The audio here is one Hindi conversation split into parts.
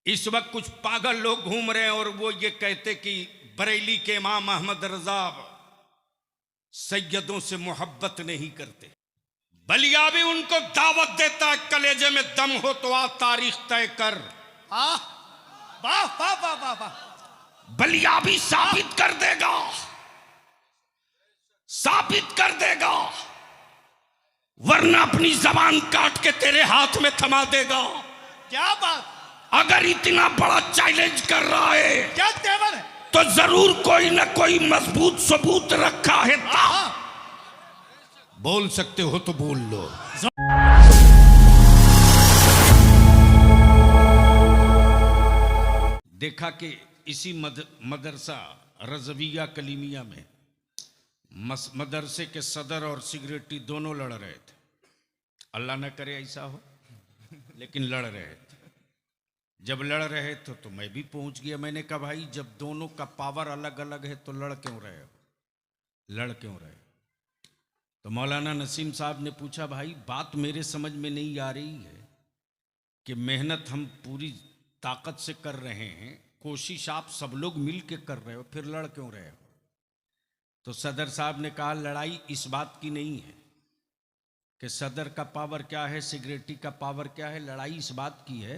इस वक्त कुछ पागल लोग घूम रहे हैं और वो ये कहते कि बरेली के इमाम अहमद रजा सैयदों से मोहब्बत नहीं करते। बलिया भी उनको दावत देता है, कलेजे में दम हो तो आ तारीख तय कर। वाह वाह वाह वाह वाह। बलिया भी साबित कर देगा, साबित कर देगा, वरना अपनी जबान काट के तेरे हाथ में थमा देगा। क्या बात, अगर इतना बड़ा चैलेंज कर रहा है क्या तेवर है, तो जरूर कोई ना कोई मजबूत सबूत रखा है। बोल सकते हो तो बोल लो। देखा कि इसी मदरसा रजविया कलीमिया में मदरसे के सदर और सिगरेटी दोनों लड़ रहे थे। अल्लाह न करे ऐसा हो, लेकिन लड़ रहे थे। जब लड़ रहे थे तो मैं भी पहुंच गया। मैंने कहा भाई जब दोनों का पावर अलग अलग है तो लड़ क्यों रहे हो, लड़ क्यों रहे हो? तो मौलाना नसीम साहब ने पूछा भाई बात मेरे समझ में नहीं आ रही है कि मेहनत हम पूरी ताकत से कर रहे हैं, कोशिश आप सब लोग मिल के कर रहे हो, फिर लड़ क्यों रहे हो? तो सदर साहब ने कहा लड़ाई इस बात की नहीं है कि सदर का पावर क्या है, सिगरेटी का पावर क्या है। लड़ाई इस बात की है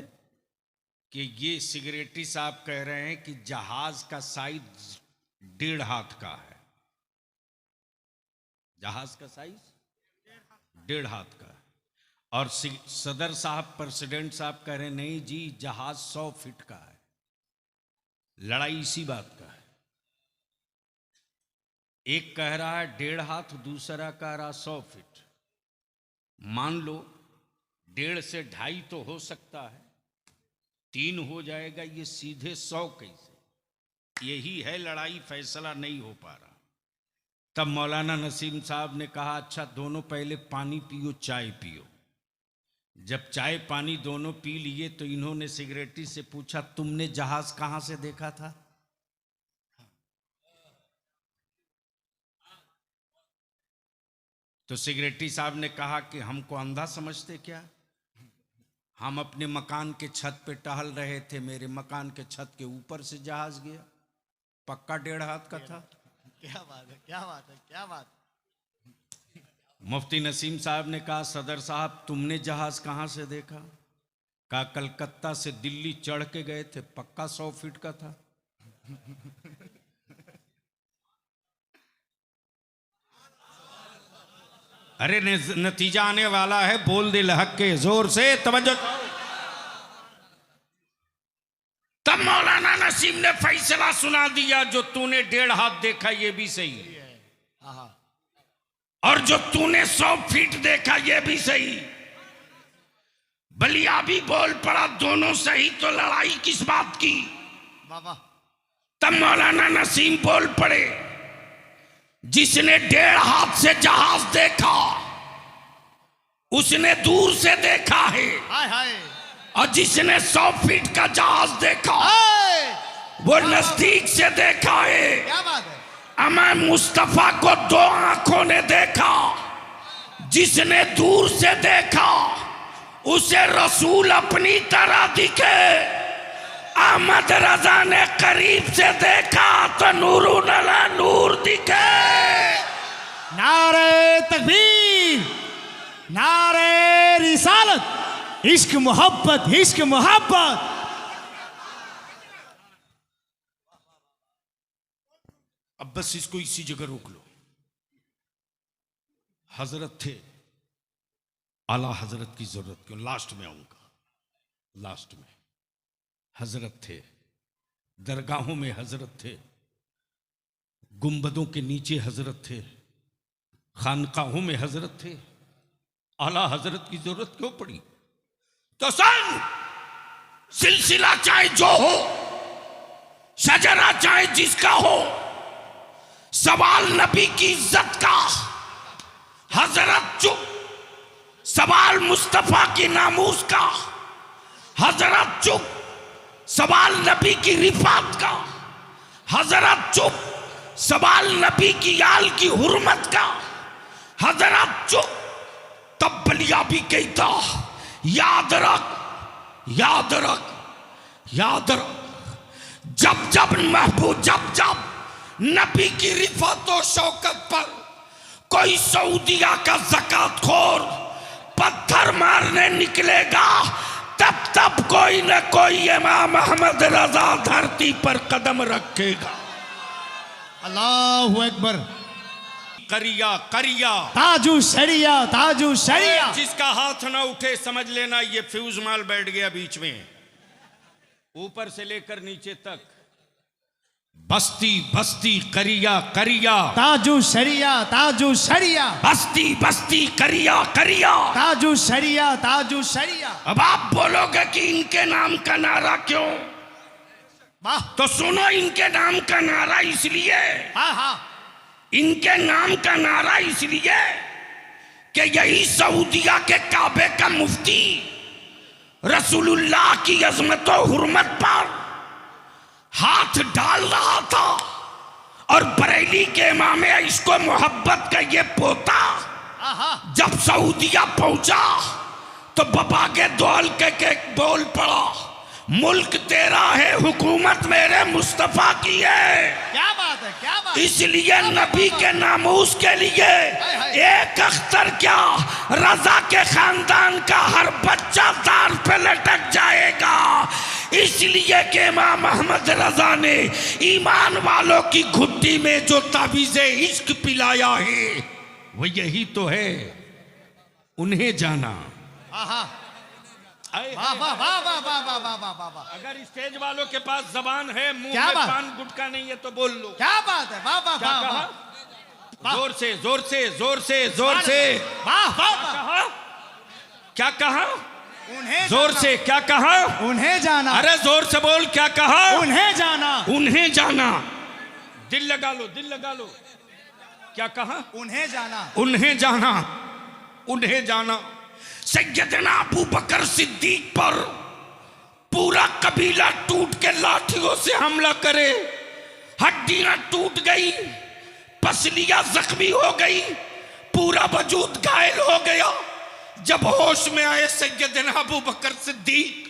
कि ये सिगरेटी साहब कह रहे हैं कि जहाज का साइज 1.5 हाथ का है, जहाज का साइज 1.5 हाथ का है। और सदर साहब, प्रेसिडेंट साहब कह रहे हैं नहीं जी जहाज 100 फीट का है। लड़ाई इसी बात का है। एक कह रहा है 1.5 हाथ, दूसरा कह रहा 100 फीट। मान लो 1.5 से 2.5 तो हो सकता है, 3 हो जाएगा, ये सीधे 100 कैसे? यही है लड़ाई, फैसला नहीं हो पा रहा। तब मौलाना नसीम साहब ने कहा अच्छा दोनों पहले पानी पियो, चाय पियो। जब चाय पानी दोनों पी लिए तो इन्होंने सिगरेटी से पूछा तुमने जहाज कहां से देखा था? तो सिगरेटी साहब ने कहा कि हमको अंधा समझते क्या? हम अपने मकान के छत पे टहल रहे थे, मेरे मकान के छत के ऊपर से जहाज गया, पक्का 1.5 हाथ का था। क्या बात है, क्या बात है, क्या बात। मुफ्ती नसीम साहब ने कहा सदर साहब तुमने जहाज कहां से देखा? कहा कलकत्ता से दिल्ली चढ़ के गए थे, पक्का 100 फीट का था। अरे नतीजा आने वाला है, बोल दिल हक के जोर से तवज्जो। तब मौलाना नसीम ने फैसला सुना दिया जो तूने 1.5 हाथ देखा ये भी सही है, और जो तूने 100 फीट देखा ये भी सही। बलिया भी बोल पड़ा दोनों सही, तो लड़ाई किस बात की? बाबा तब मौलाना नसीम बोल पड़े जिसने 1.5 हाथ से जहाज देखा उसने दूर से देखा है, हाय हाय, और जिसने 100 फीट का जहाज देखा वो नजदीक से देखा है। क्या बात है। अमर मुस्तफा को 2 आंखों ने देखा, जिसने दूर से देखा उसे रसूल अपनी तरह दिखे। अहमद रजा ने करीब से देखा तो नूरुन अला नूर दिखे। नारे तकबीर, नारे रिसालत, इश्क मोहब्बत, इश्क मोहब्बत। अब बस इसको इसी जगह रोक लो। हजरत थे, आला हजरत की जरूरत क्यों, लास्ट में आऊंगा। लास्ट में हजरत थे, दरगाहों में हजरत थे, गुंबदों के नीचे हजरत थे, खानकाहों में हजरत थे। आला हजरत की जरूरत क्यों पड़ी? तो सन सिलसिला चाहे जो हो, शजरा चाहे जिसका हो, सवाल नबी की इज्जत का, हजरत चुप। सवाल मुस्तफा की नामूस का, हजरत चुप। सवाल नबी की रिफात का, हजरत चुप। सवाल नबी की आल की हुर्मत का, हजरत चुप। तब बलिया भी कहता याद रख, याद रख, याद रख, जब जब महबूब, जब जब नबी की रिफत और शौकत पर कोई सऊदिया का ज़कात खोर पत्थर मारने निकलेगा, तब तब कोई न कोई इमाम अहमद रजा धरती पर कदम रखेगा। अल्लाहु अकबर। करिया करिया ताजू शरिया, ताजू शरिया। जिसका हाथ ना उठे समझ लेना ये फ्यूज माल बैठ गया बीच में, ऊपर से लेकर नीचे तक। बस्ती बस्ती करिया करिया, ताजू शरिया, ताजू शरिया। बस्ती बस्ती करिया करिया, ताजू शरिया, ताजू शरिया। अब आप बोलोगे कि इनके नाम का नारा क्यों? वाह। तो सुनो, इनके नाम का नारा इसलिए, हाँ हाँ, इनके नाम का नारा इसलिए कि यही सऊदिया के काबे का मुफ्ती रसूलुल्लाह की अजमत और हुर्मत पर हाथ डाल रहा था, और बरेली के इमाम इसको मोहब्बत का ये पोता जब सऊदिया पहुंचा तो बाबा के दौल के बोल पड़ा, मुल्क तेरा है, हुकूमत मेरे मुस्तफा की है। क्या बात है, क्या बात। इसलिए नबी के नामूस के लिए एक अख्तर क्या, रजा के खानदान का हर बच्चा दार पे लटक जाएगा। इसलिए कि इमाम अहमद रजा ने ईमान वालों की घुट्टी में जो ताबीज़े इश्क पिलाया है वो यही तो है, उन्हें जाना। वाह वाह वाह वाह वाह वाह वाह वाह वाह वाह। अगर स्टेज वालों के पास जबान है, मुंह क्या में बात? पान गुटका नहीं है तो बोल लो। क्या बात है, वाह वाह क्या वाह कहा? वाह। जोर से जोर से जोर से जोर से वाह वाह वाह। कहा? क्या कहा? उन्हें जोर जाना। से क्या कहा? उन्हें जाना। अरे जोर से बोल, क्या कहा? उन्हें जाना। उन्हें जाना। दिल लगा लो, दिल लगा लो। क्या कहा? उन्हें जाना। उन्हें जाना, उन्हें जाना। सैयदना अबू बकर सिद्दीक पर पूरा कबीला टूट के लाठियों से हमला करे, हड्डियां टूट गई, पसलियां जख्मी हो गई, पूरा वजूद घायल हो गया। जब होश में आए सैयदना अबू बकर सिद्दीक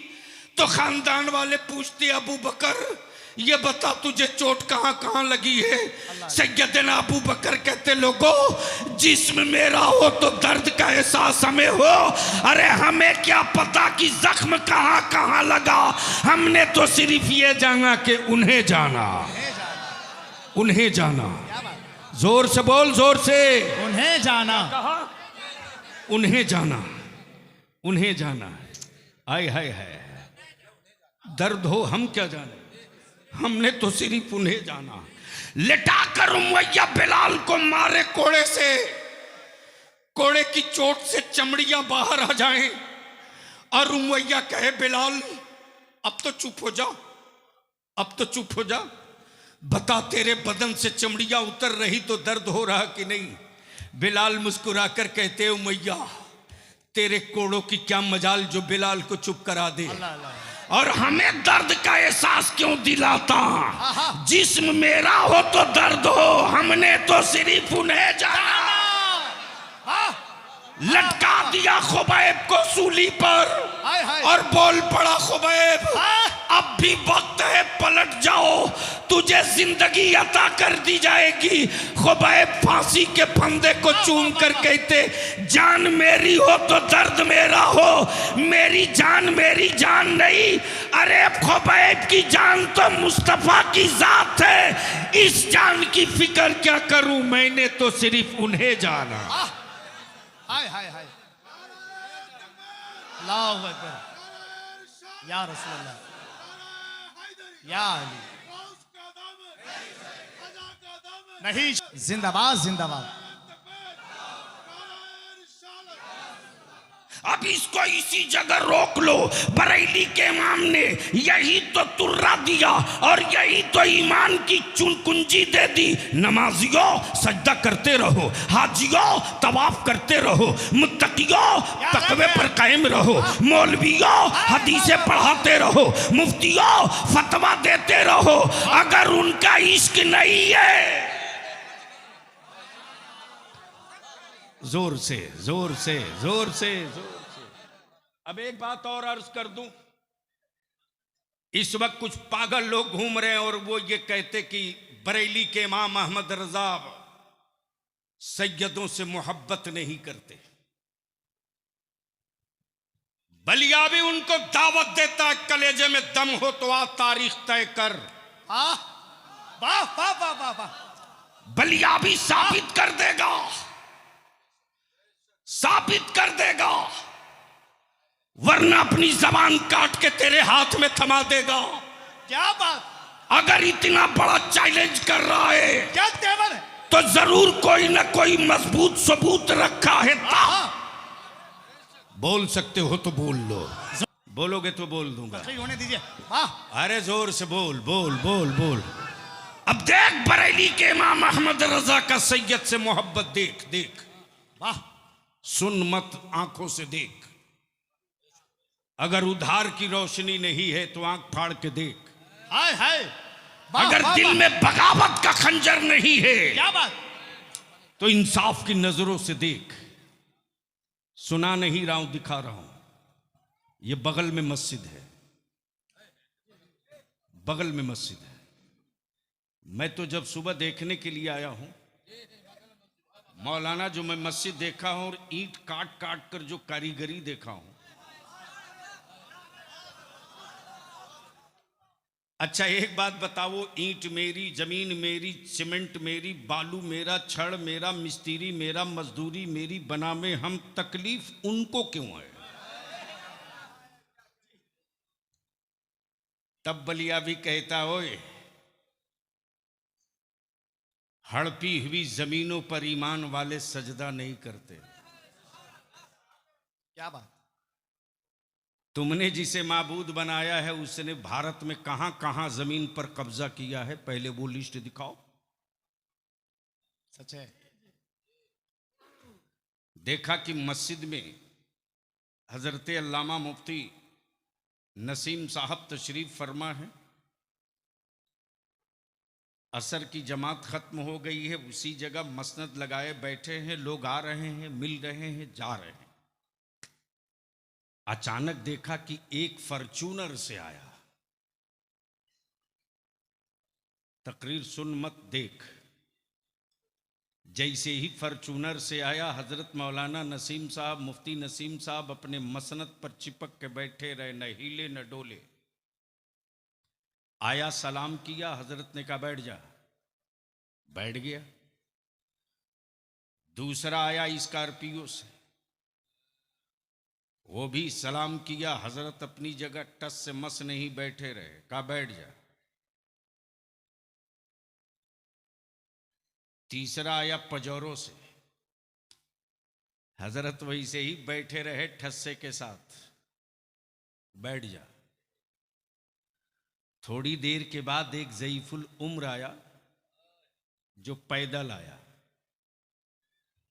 तो खानदान वाले पूछते, अबू बकर ये बता तुझे चोट कहां कहां लगी है? सैयदना अबू बकर कहते, लोगों जिस्म मेरा हो तो दर्द का एहसास हमें हो, अरे हमें क्या पता कि जख्म कहां कहां लगा, हमने तो सिर्फ ये जाना कि उन्हें जाना, उन्हें जाना। जोर से बोल, जोर से। उन्हें जाना। कहा? उन्हें जाना, उन्हें जाना। आय हाय हाय, दर्द हो हम क्या जाने, हमने तो सिर्फ उन्हें जाना। लिटाकर उमैया बिलाल को मारे कोड़े से, कोड़े की चोट से चमड़ियां बाहर आ जाएं, और उमैया कहे, बिलाल अब तो चुप हो जा, अब तो चुप हो जा, बता तेरे बदन से चमड़ियां उतर रही तो दर्द हो रहा कि नहीं? बिलाल मुस्कुराकर कहते, उमैया तेरे कोड़ों की क्या मजाल जो बिलाल को चुप करा दे, और हमें दर्द का एहसास क्यों दिलाता? जिस्म मेरा हो तो दर्द हो, हमने तो सिर्फ उन्हें जाना। लटका दिया खुबैब को सूली पर और बोल पड़ा, खुबैब अब भी वक्त है, पलट जाओ, तुझे जिंदगी अता कर दी जाएगी। खुबैब फांसी के फंदे को चूम कर कहते, जान मेरी हो तो दर्द मेरा हो, मेरी जान नहीं, अरे खुबैब की जान तो मुस्तफा की जात है, इस जान की फिक्र क्या करूं, मैंने तो सिर्फ उन्हें जाना। हाय हाय हाय, अल्लाहु अकबर, या रसूलल्लाह, या अली। नहीं, जिंदाबाद जिंदाबाद। अब इसको इसी जगह रोक लो। बरेली के इमाम ने यही तो तुर्रा दिया और यही तो ईमान की कुंजी दे दी। नमाजियों सजदा करते रहो, हाजियों तवाफ करते रहो, मुत्तकियों तकवे पर कायम रहो, मौलवियों हदीसें पढ़ाते रहो, मुफ्तियों फतवा देते रहो। अगर उनका इश्क नहीं है, जोर से जोर से जोर से जोर से। अब एक बात और अर्ज कर दूं, इस वक्त कुछ पागल लोग घूम रहे हैं और वो ये कहते कि बरेली के इमाम अहमद रजा सैयदों से मोहब्बत नहीं करते। बलिया भी उनको दावत देता है, कलेजे में दम हो तो आ तारीख तय कर। वाह वाह वाह वाह वाह। बलिया भी साबित कर देगा, साबित कर देगा, वरना अपनी जबान काट के तेरे हाथ में थमा देगा। क्या बात, अगर इतना बड़ा चैलेंज कर रहा है क्या तेवर है, तो जरूर कोई ना कोई मजबूत सबूत रखा है। बोल सकते हो तो बोल लो, बोलोगे तो बोल दूंगा। होने दीजिए। वाह, अरे जोर से बोल बोल बोल बोल। अब देख बरेली के इमाम अहमद रजा का सैयद से मोहब्बत देख देख। वाह, सुन मत, आंखों से देख। अगर उधार की रोशनी नहीं है तो आंख फाड़ के देख। हाय हाय। अगर दिल में बगावत का खंजर नहीं है, क्या बात, तो इंसाफ की नजरों से देख। सुना नहीं रहा हूं, दिखा रहा हूं। ये बगल में मस्जिद है, बगल में मस्जिद है। मैं तो जब सुबह देखने के लिए आया हूं मौलाना, जो मैं मस्जिद देखा हूं और ईंट काट काट कर जो कारीगरी देखा हूं। अच्छा एक बात बताओ, ईंट मेरी, जमीन मेरी, सीमेंट मेरी, बालू मेरा, छड़ मेरा, मिस्त्री मेरा, मजदूरी मेरी, बना में हम, तकलीफ उनको क्यों है? तब बलिया भी कहता, ओए हड़पी हुई जमीनों पर ईमान वाले सजदा नहीं करते। क्या बात, तुमने जिसे माबूद बनाया है उसने भारत में कहां कहां जमीन पर कब्जा किया है, पहले वो लिस्ट दिखाओ। सच है। देखा कि मस्जिद में हजरत अल्लामा मुफ्ती नसीम साहब तशरीफ फरमा है। असर की जमात खत्म हो गई है, उसी जगह मसनद लगाए बैठे हैं, लोग आ रहे हैं, मिल रहे हैं, जा रहे हैं। अचानक देखा कि एक फॉर्च्यूनर से आया। तकरीर सुन मत, देख। जैसे ही फॉर्च्यूनर से आया, हजरत मौलाना नसीम साहब, मुफ्ती नसीम साहब अपने मसनद पर चिपक के बैठे रहे, न हिले न डोले। आया, सलाम किया, हजरत ने कहा बैठ जा, बैठ गया। दूसरा आया स्कॉर्पियो से, वो भी सलाम किया, हजरत अपनी जगह टस से मस नहीं बैठे रहे, कहा बैठ जा। तीसरा आया पजौरों से, हजरत वैसे ही बैठे रहे ठस्से के साथ, बैठ जा। थोड़ी देर के बाद एक ज़ईफुल उम्र आया जो पैदल आया।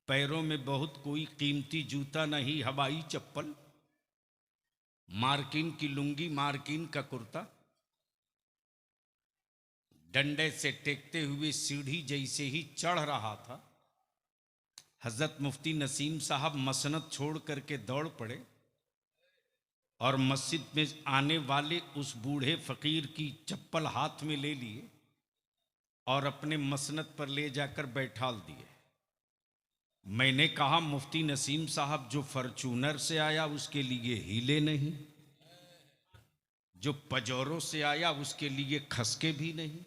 पैरों में बहुत कोई कीमती जूता नहीं, हवाई चप्पल, मार्किन की लुंगी, मार्किन का कुर्ता, डंडे से टेकते हुए सीढ़ी जैसे ही चढ़ रहा था, हजरत मुफ्ती नसीम साहब मसनद छोड़ करके दौड़ पड़े और मस्जिद में आने वाले उस बूढ़े फकीर की चप्पल हाथ में ले लिए और अपने मसनद पर ले जाकर बैठाल दिए। मैंने कहा मुफ्ती नसीम साहब जो फॉर्च्यूनर से आया उसके लिए हिले नहीं, जो पजौरों से आया उसके लिए खसके भी नहीं,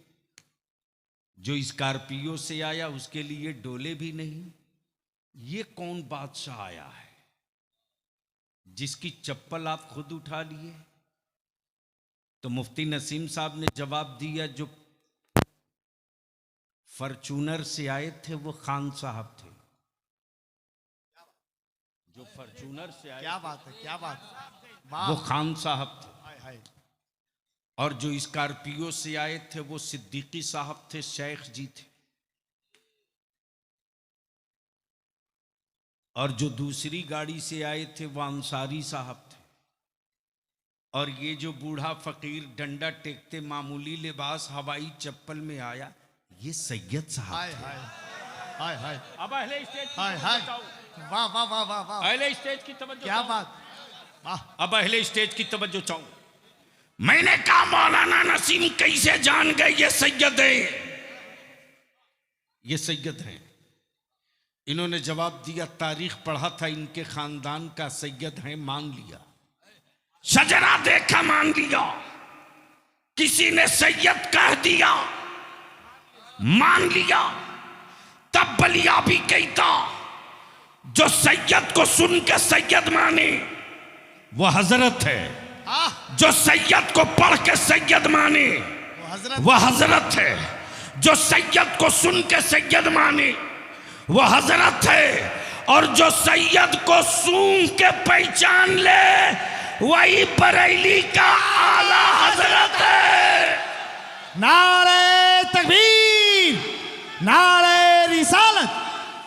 जो स्कॉर्पियो से आया उसके लिए डोले भी नहीं। ये कौन बादशाह आया है जिसकी चप्पल आप खुद उठा लिए? तो मुफ्ती नसीम साहब ने जवाब दिया, जो फॉर्च्यूनर से आए थे वो खान साहब थे। जो फॉर्च्यूनर से आए, क्या बात है, क्या बात, वो खान साहब थे। हाय हाय। और जो स्कॉर्पियो से आए थे वो सिद्दीकी साहब थे, शेख जी थे। और जो दूसरी गाड़ी से आए थे वो अंसारी साहब थे। और ये जो बूढ़ा फकीर डंडा टेकते मामूली लिबास हवाई चप्पल में आया, ये सैयद साहब हाय थे। हाय हाय हाय। अब अहले स्टेज की हाय हाय। तवज्जो वाह वाह वाह वाह वाह। अहले स्टेज की तवज्जो क्या चाहूं। बात, वाह। अब अहले स्टेज की तवज्जो चाहूं। मैंने कहा मौलाना नसीम कैसे जान गए ये सैयद है, ये सैयद हैं। इन्होंने जवाब दिया तारीख पढ़ा था इनके खानदान का, सैयद हैं, मान लिया। शजरा देखा मान लिया, किसी ने सैयद कह दिया मान लिया। तब बलिया भी कहता जो सैयद को सुन के सैयद माने वो हजरत है, जो सैयद को पढ़ के सैयद माने वो हजरत है, जो सैयद को सुन के सैयद माने वो हजरत है, और जो सैयद को सूंघ के पहचान ले वही बरेली का आला हजरत है। नारे तकबीर, नारे रिसालत,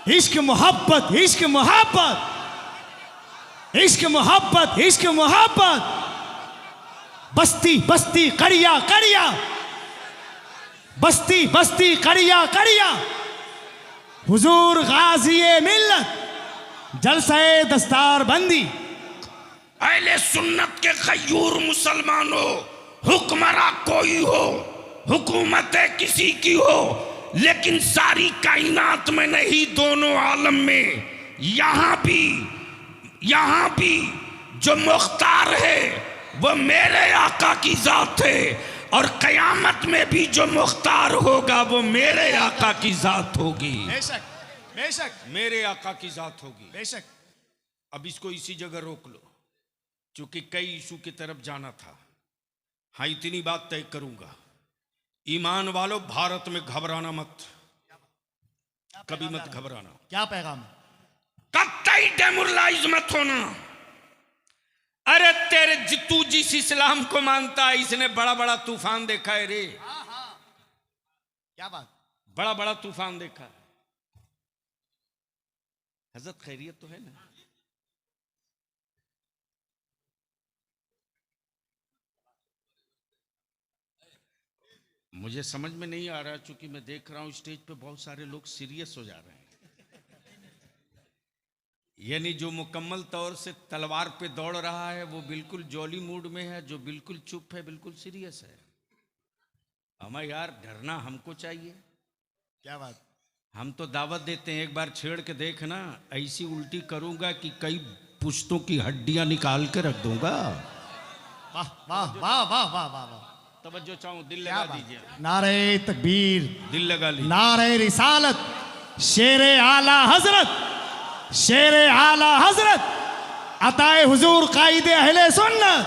इश्क मोहब्बत, इश्क मोहब्बत, इश्क मोहब्बत, इश्क मोहब्बत। बस्ती बस्ती कड़िया कड़िया, बस्ती बस्ती कड़िया कड़िया, हुजूर गाज़ी मिल्लत, जलसे दस्तार बंदी। अहले सुन्नत के गयूर मुसलमानों, हुक्मरा कोई हो, हुकूमत किसी की हो, लेकिन सारी कायनात में नहीं, दोनों आलम में। यहां भी जो मुख्तार है वो मेरे आका की जात है, और कयामत में भी जो मुख्तार होगा वो मेरे आका की जात होगी। बेशक बेशक मेरे आका की जात होगी। बेशक। अब इसको इसी जगह रोक लो, क्योंकि कई इशू की तरफ जाना था। हाँ, इतनी बात तय करूंगा, ईमान वालों, भारत में घबराना मत, कभी मत घबराना। क्या पैगाम है? कतई डेमोरलाइज मत होना। अरे तेरे जितू जिस इस्लाम को मानता है, इसने बड़ा बड़ा तूफान देखा है रे। क्या बात? बड़ा बड़ा तूफान देखा है। हजरत खैरियत तो है ना? मुझे समझ में नहीं आ रहा, चूंकि मैं देख रहा हूं स्टेज पे बहुत सारे लोग सीरियस हो जा रहे हैं। यानी जो मुकम्मल तौर से तलवार पे दौड़ रहा है वो बिल्कुल जॉली मूड में है, जो बिल्कुल चुप है बिल्कुल सीरियस है। हमें यार डरना हमको चाहिए। क्या बात? हम तो दावत देते हैं, एक बार छेड़ के देखना, ऐसी उल्टी करूंगा कि कई पुश्तों की हड्डियां निकाल के रख दूंगा। वाह वाह वाह वाह वाह वाह वाह। तवज्जो चाहूं, दिल लगा दीजिए। नारे तकबीर, दिल लगा लीजिए। नारे रिसालत, शेरे आला हजरत, शेरे आला हजरत, अताए हुजूर कायदे अहले सुन्नत।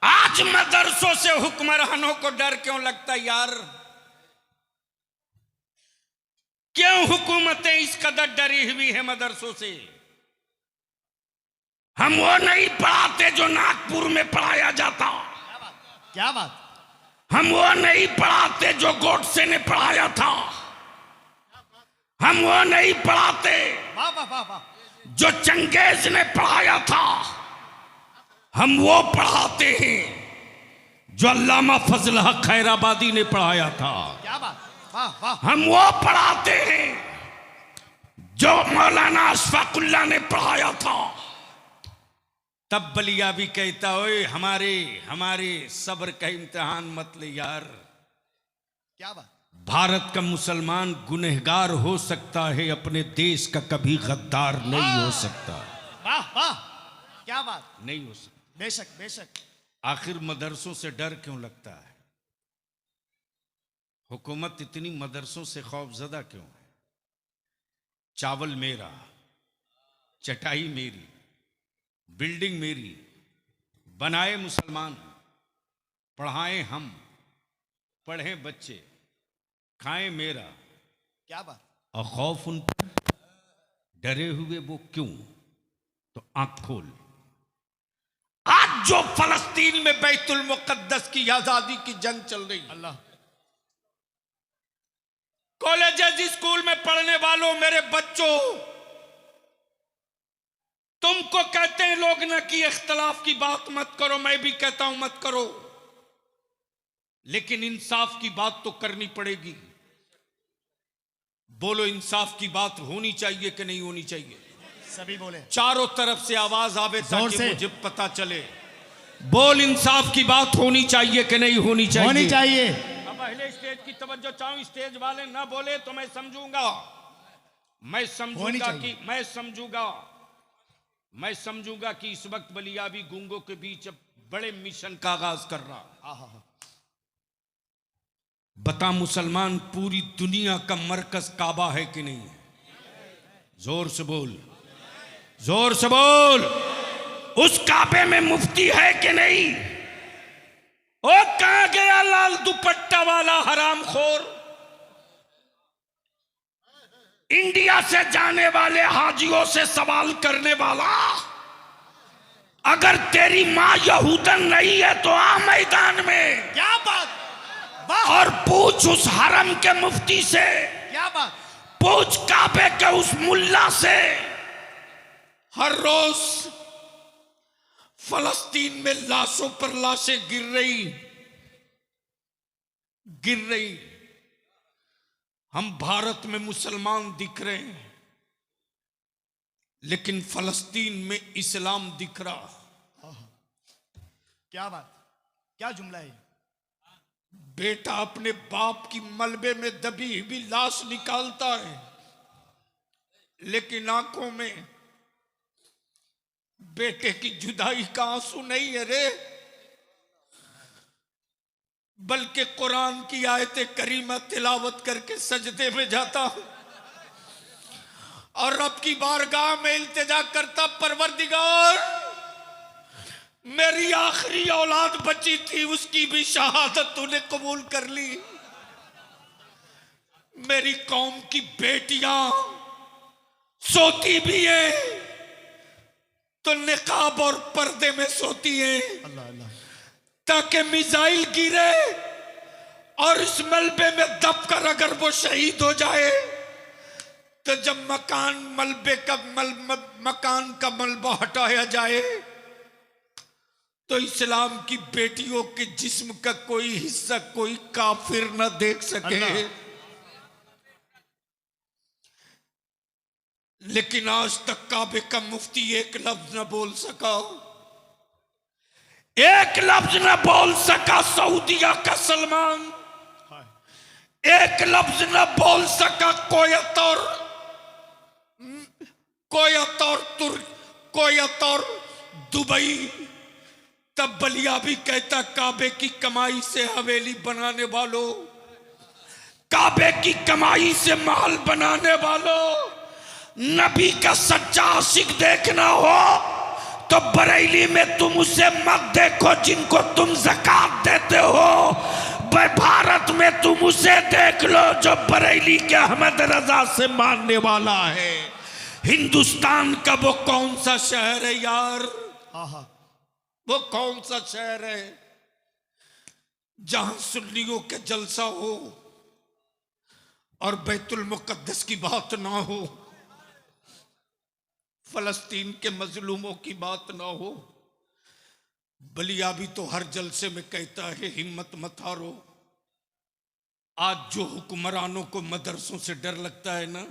आज मदरसों से हुक्मरानों को डर क्यों लगता है यार? क्यों हुकूमतें इस कदर डरी हुई है मदरसों से? हम वो नहीं पढ़ाते जो नागपुर में पढ़ाया जाता। क्या बात? हम वो नहीं पढ़ाते जो गोडसे ने पढ़ाया था। हम वो नहीं पढ़ाते वाह वाह वाह वाह, जो चंगेज ने पढ़ाया था। हम वो पढ़ाते हैं जो अल्लामा फजल हक खैराबादी ने पढ़ाया था। क्या बात? वाह वाह। हम वो पढ़ाते हैं जो मौलाना अशफाकुल्लाह ने पढ़ाया था। तब बलिया भी कहता, ओए हमारे सब्र का इम्तिहान मत ले यार। क्या बात? भारत का मुसलमान गुनहगार हो सकता है, अपने देश का कभी गद्दार नहीं हो सकता। वाह वाह, क्या बात? नहीं हो सकता। बेशक बेशक। आखिर मदरसों से डर क्यों लगता है? हुकूमत इतनी मदरसों से खौफजदा क्यों है? चावल मेरा, चटाई मेरी, बिल्डिंग मेरी, बनाए मुसलमान, पढ़ाएं हम, पढ़ें बच्चे, खाएं मेरा। क्या बात? और खौफ उन पर, डरे हुए वो क्यों? तो आंख खोल। आज जो फलस्तीन में बैतुल मुकद्दस की आजादी की जंग चल रही है, अल्लाह, कॉलेजेस स्कूल में पढ़ने वालों, मेरे बच्चों, तुमको कहते हैं लोग ना कि इख्तलाफ की बात मत करो, मैं भी कहता हूं मत करो, लेकिन इंसाफ की बात तो करनी पड़ेगी। बोलो, इंसाफ की बात होनी चाहिए कि नहीं होनी चाहिए? सभी बोले। चारों तरफ से आवाज आवे जोर ताकि से। मुझे पता चले। बोल, इंसाफ की बात होनी चाहिए कि नहीं होनी चाहिए? होनी चाहिए। अब पहले स्टेज की तवज्जो चाहूं, स्टेज वाले ना बोले तो मैं समझूंगा, मैं समझूंगा कि इस वक्त बलियाबी गूंगों के बीच अब बड़े मिशन का आगाज कर रहा। आहा। बता मुसलमान, पूरी दुनिया का मरकज काबा है कि नहीं? जोर से बोल, जोर से बोल। उस काबे में मुफ्ती है कि नहीं? ओ कहां गया लाल दुपट्टा वाला हरामखोर? इंडिया से जाने वाले हाजियों से सवाल करने वाला, अगर तेरी मां यहूदन नहीं है तो आ मैदान में। क्या बात, वाह। और पूछ उस हरम के मुफ्ती से, क्या बात। पूछ काबे के उस मुल्ला से। हर रोज फलस्तीन में लाशों पर लाशें गिर रही। हम भारत में मुसलमान दिख रहे हैं, लेकिन फलस्तीन में इस्लाम दिख रहा। क्या बात, क्या जुमला है। बेटा अपने बाप की मलबे में दबी हुई लाश निकालता है, लेकिन आंखों में बेटे की जुदाई का आंसू नहीं है रे, बल्कि कुरान की आयत करीमा तिलावत करके सजदे में जाता हूं और रब की बारगाह में इल्तिजा करता, परवरदिगार मेरी आखिरी औलाद बची थी, उसकी भी शहादत तूने कबूल कर ली। मेरी कौम की बेटियां सोती भी हैं तो निकाब और पर्दे में सोती हैं, अल्लाह अल्लाह। ताकि मिसाइल गिरे और इस मलबे में दबकर अगर वो शहीद हो जाए तो जब मकान का मलबा हटाया जाए तो इस्लाम की बेटियों के जिस्म का कोई हिस्सा कोई काफिर न देख सके। लेकिन आज तक काबे का मुफ्ती एक लफ्ज न बोल सका, एक लफ्ज न बोल सका सऊदिया का सलमान, एक लफ्ज न बोल सका कोयत और दुबई। तब बलिया भी कहता, काबे की कमाई से हवेली बनाने वालों, काबे की कमाई से महल बनाने वालों, नबी का सच्चा आशिक देखना हो तो बरेली में तुम उसे मत देखो जिनको तुम ज़कात देते हो, भारत में तुम उसे देख लो जो बरेली के अहमद रजा से मानने वाला है। हिंदुस्तान का वो कौन सा शहर है यार, वो कौन सा शहर है जहां सुन्नियों के जलसा हो और बैतुल मुकद्दस की बात ना हो, फलस्तीन के मजलूमों की बात ना हो। बलिया भी तो हर जलसे में कहता है, हिम्मत मत हारो। आज जो हुक्मरानों को मदरसों से डर लगता है ना,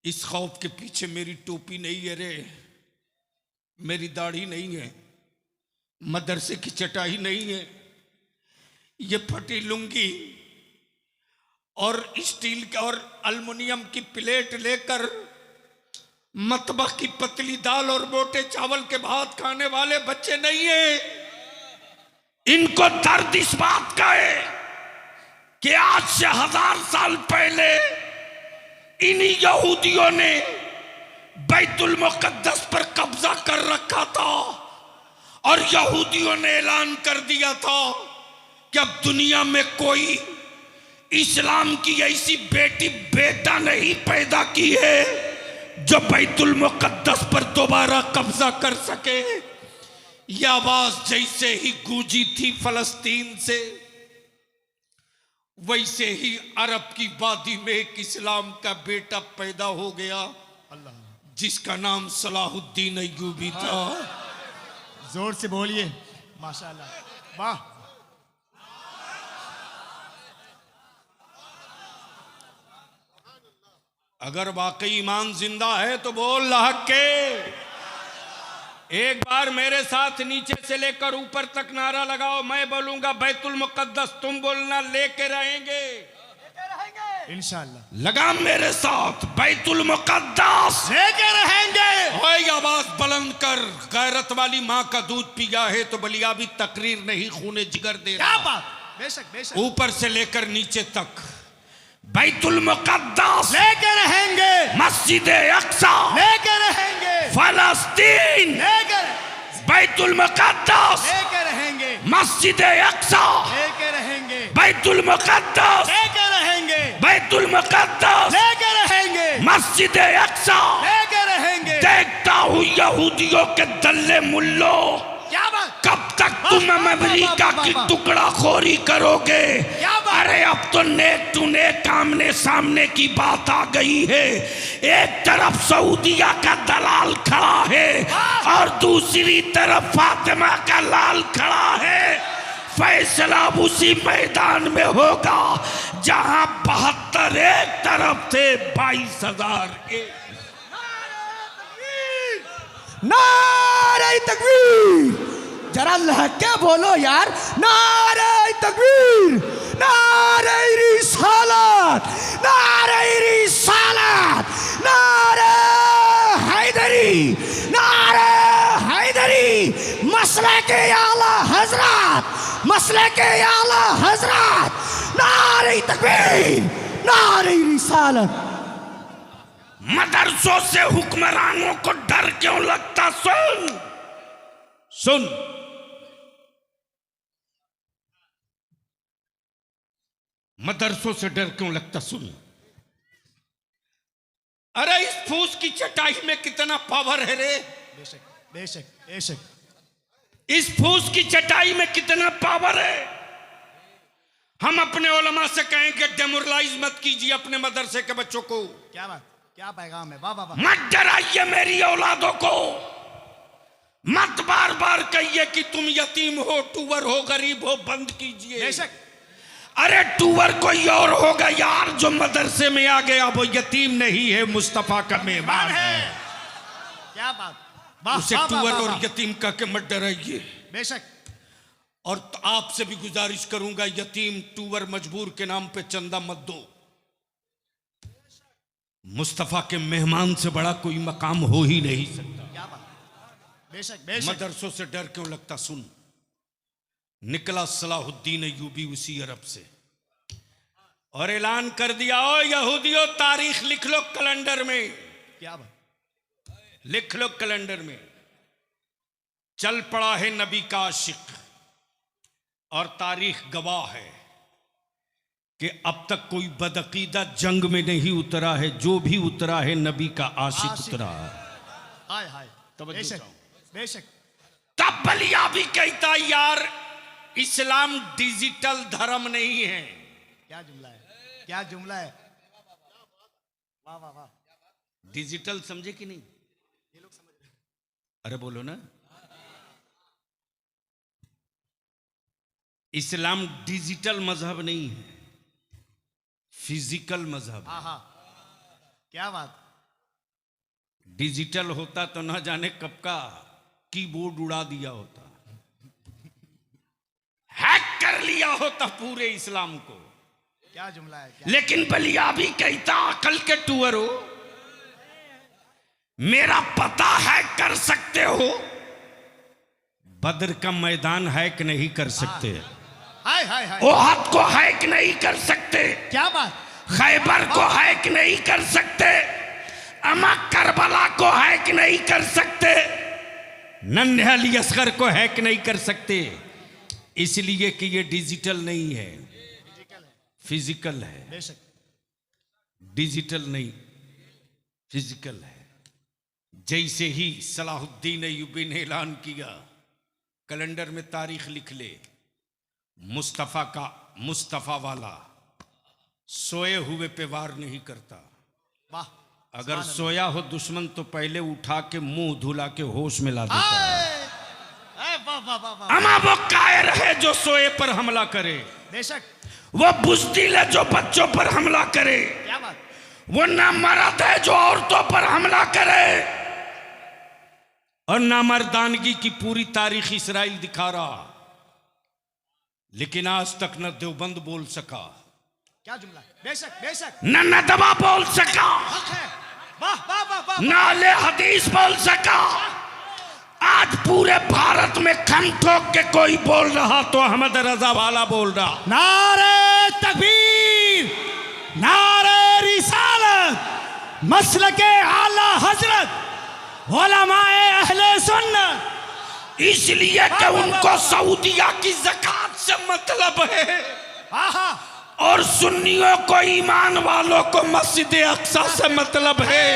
इस खौफ के पीछे मेरी टोपी नहीं है रे, मेरी दाढ़ी नहीं है, मदरसे की चटाई नहीं है, ये फटी लुंगी और स्टील का और अल्युमिनियम की प्लेट लेकर मतबख की पतली दाल और मोटे चावल के भात खाने वाले बच्चे नहीं है। इनको दर्द इस बात का है कि आज से 1000 साल पहले इन्हीं यहूदियों ने बैतुल मुकद्दस पर कब्जा कर रखा था और यहूदियों ने ऐलान कर दिया था कि अब दुनिया में कोई इस्लाम की ऐसी बेटा नहीं पैदा की है जो बैतुल मुकद्दस पर दोबारा कब्जा कर सके। यह आवाज जैसे ही गूंजी थी फलस्तीन से, वैसे ही अरब की वादी में एक इस्लाम का बेटा पैदा हो गया, जिसका नाम सलाहुद्दीन अय्यूबी था। जोर से बोलिए, माशाअल्लाह, वाह। अगर वाकई ईमान जिंदा है तो बोल हक के, एक बार मेरे साथ नीचे से लेकर ऊपर तक नारा लगाओ। मैं बोलूंगा बैतुल मुकद्दस, तुम बोलना लेके रहेंगे। इंशाअल्लाह। लगाम मेरे साथ, बैतुल मुकद्दस लेके रहेंगे। ओए आवाज बुलंद कर, गैरत वाली माँ का दूध पिया है तो बलिया भी तकरीर नहीं, खूने जिगर दे क्या रहा। बात, बेशक बेशक। ऊपर से लेकर नीचे तक बैतुल मुकद्दस लेके रहेंगे, मस्जिद अक्सा लेके रहेंगे, फलस्तीन लेके बैतुल मुकद्दस लेके रहेंगे, मस्जिद अक्सा लेके रहेंगे, बैतुल मुकद्दस लेके रहेंगे, बैतुल मुकद्दस लेके रहेंगे, मस्जिद अक्सा लेके रहेंगे। देखता हूँ यहूदियों के दल्ले मुल्लो, क्या बात, कब तक तुम अमेरिका की टुकड़ा खोरी करोगे। क्या बात? अरे अब तो नेक टू नेक आमने सामने की बात आ गई है। एक तरफ सऊदिया का दलाल खड़ा है और दूसरी तरफ फातिमा का लाल खड़ा है। फैसला उसी मैदान में होगा जहां 72 एक तरफ थे, 22,000 एक। नारे तकबीर, जरा लहके बोलो यार। नारे तकबीर, नारे रिसालत, नारे रिसालत, नारे हैदरी, नारे हैदरी, मसले के आला हजरत, मसले के आला हजरत, नारे तकबीर, नारे रिसालत। मदरसों से हुक्मरानों को डर क्यों लगता? सुन सुन, मदरसों से डर क्यों लगता? सुन। अरे इस फूस की चटाई में कितना पावर है रे। बेशक बेशक बेशक। इस फूस की चटाई में कितना पावर है। हम अपने उलमा से कहेंगे डेमोरलाइज मत कीजिए अपने मदरसे के बच्चों को। क्या बात, क्या पैगाम है। वाह वाह वाह। मत डराइए मेरी औलादों को, मत बार बार कहिए कि तुम यतीम हो, टूवर हो, गरीब हो, बंद कीजिए। बेशक। अरे टूवर कोई और होगा यार, जो मदरसे में आ गया वो यतीम नहीं है, मुस्तफा का मेहमान है। क्या बात, वाह, उसे वाह, टूवर वाह, और वाह। यतीम कह के मत डराइए। बेशक। और आपसे भी गुजारिश करूंगा, यतीम टूवर मजबूर के नाम पे चंदा मत दो। मुस्तफा के मेहमान से बड़ा कोई मकाम हो ही नहीं सकता। क्या बात, बेशक बेशक। मदरसों से डर क्यों लगता? सुन, निकला सलाहुद्दीन अय्यूबी उसी अरब से और ऐलान कर दिया, ओ यहूदियों तारीख लिख लो कैलेंडर में। क्या बात, लिख लो कैलेंडर में। चल पड़ा है नबी का आशिक और तारीख गवाह है कि अब तक कोई बदअकीदा जंग में नहीं उतरा है। जो भी उतरा है नबी का आशिक उतरा है। हाय हाय। तवज्जो बेशक चाहो। बेशक। तब बलिया भी कहता यार इस्लाम डिजिटल धर्म नहीं है। क्या जुमला है, क्या जुमला है। वाह वाह वाह। डिजिटल समझे कि नहीं? ये लोग समझ रहे हैं। अरे बोलो ना। इस्लाम डिजिटल मजहब नहीं है, फिजिकल मजहब है। हाँ हाँ। क्या बात। डिजिटल होता तो ना जाने कब का कीबोर्ड उड़ा दिया होता, हैक कर लिया होता पूरे इस्लाम को। क्या जुमला है, क्या। लेकिन बलिया भी कहता, अकल के टूअर हो, मेरा पता हैक कर सकते हो, बद्र का मैदान हैक नहीं कर सकते, हाय हाय हाय। ओहद को हैक नहीं कर सकते, क्या बात। खैबर को हैक नहीं कर सकते, अमा करबला को हैक नहीं कर सकते, नन्हे अली असगर को हैक नहीं कर सकते, इसलिए कि ये डिजिटल नहीं है, फिजिकल है। बेशक। डिजिटल नहीं, फिजिकल है। जैसे ही सलाहुद्दीन अय्यूबी ने ऐलान किया, कैलेंडर में तारीख लिख ले, मुस्तफा का मुस्तफा वाला सोए हुए पे वार नहीं करता। वाह। अगर सोया हो दुश्मन तो पहले उठा के मुंह धुला के होश में ला देता है। वाह वाह वाह वाह। अमा वो कायर है जो सोए पर हमला करे, बेशक। वो बुज़दिल है जो बच्चों पर हमला करे, क्या बात। वो ना मर्द है जो औरतों पर हमला करे। और नामर्दानगी की पूरी तारीख इसराइल दिखा रहा, लेकिन आज तक न देवबंद बोल सका, क्या जुमला है? बेशक बेशक न नदवा बोल सका, हक है। वाह वाह वाह वाह न अहले हदीस बोल सका। आज पूरे भारत में खम ठोक के कोई बोल रहा तो अहमद रजा वाला बोल रहा। नारे तकबीर, नारे रिसालत, मसलके आला हजरत, उलमाए अहले सुन्नत। इसलिए कि उनको सऊदिया की ज़कात से मतलब है, आहा, और सुन्नियों को, ईमान वालों को मस्जिद अक्सा से मतलब है।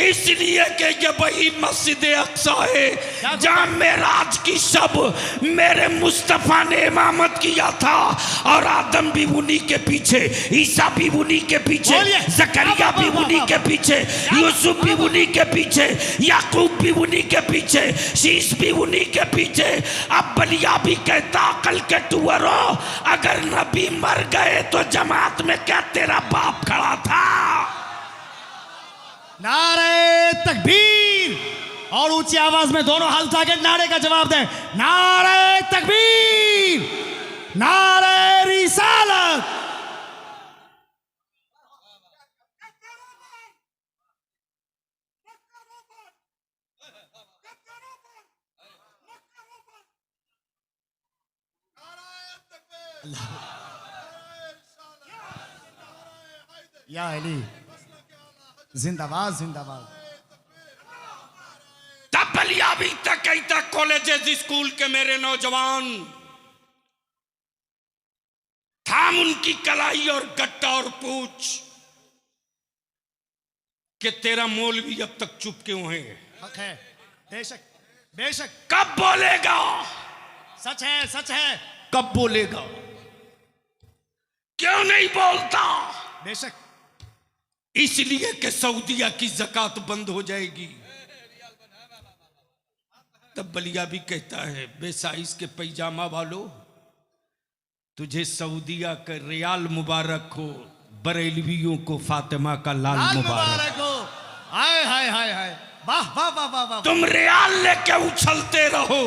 इसलिए कि ये वही मस्जिद अक्सा है जहां मेराज की शब मेरे मुस्तफा ने इमामत किया था, और आदम भी उन्हीं के पीछे, ईसा भी उन्हीं के पीछे, जकरिया भी उन्हीं के पीछे, यूसुफ भी उन्हीं के पीछे, याकूब भी उन्हीं के पीछे, शीश भी उन्हीं के पीछे। अब बलिया भी कहता, अकल के टुअरो, अगर नबी मर गए तो जमात में क्या तेरा बाप खड़ा था? नारे तकबीर, और ऊंची आवाज में दोनों हाथ उठा के नारे का जवाब दें। नारे तकबीर, नारे रिसालत। या अली, जिंदाबाद जिंदाबाद। तब बलिया भी तक कहता, कॉलेजेस स्कूल के मेरे नौजवान, थाम उनकी कलाई और गट्टा और पूछ कि तेरा मौलवी अब तक चुप क्यों है? हक है, बेशक बेशक। कब बोलेगा? सच है सच है। कब बोलेगा? क्यों नहीं बोलता? बेशक। इसलिए कि सऊदिया की ज़कात बंद हो जाएगी। तब बलिया भी कहता है, बेसाइज के पैजामा वालों, तुझे सऊदिया का रियाल मुबारक हो, बरेलवियों को फातिमा का लाल मुबारक हो। हाय हाय हाय हाय, वाह वाह वाह वाह वाह। तुम रियाल लेके उछलते रहो,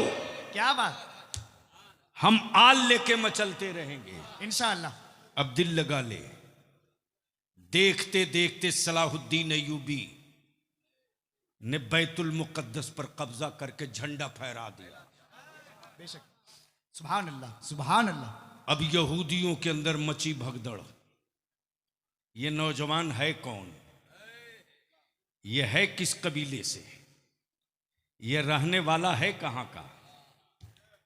क्या बात। हम आल लेके मचलते रहेंगे इंशाअल्लाह। अब दिल लगा ले। देखते देखते सलाहुद्दीन अय्यूबी ने बैतुल मुकद्दस पर कब्जा करके झंडा फहरा दिया। बेशक, सुभान अल्लाह सुभान अल्लाह। अब यहूदियों के अंदर मची भगदड़। ये नौजवान है कौन? ये है किस कबीले से? ये रहने वाला है कहां का?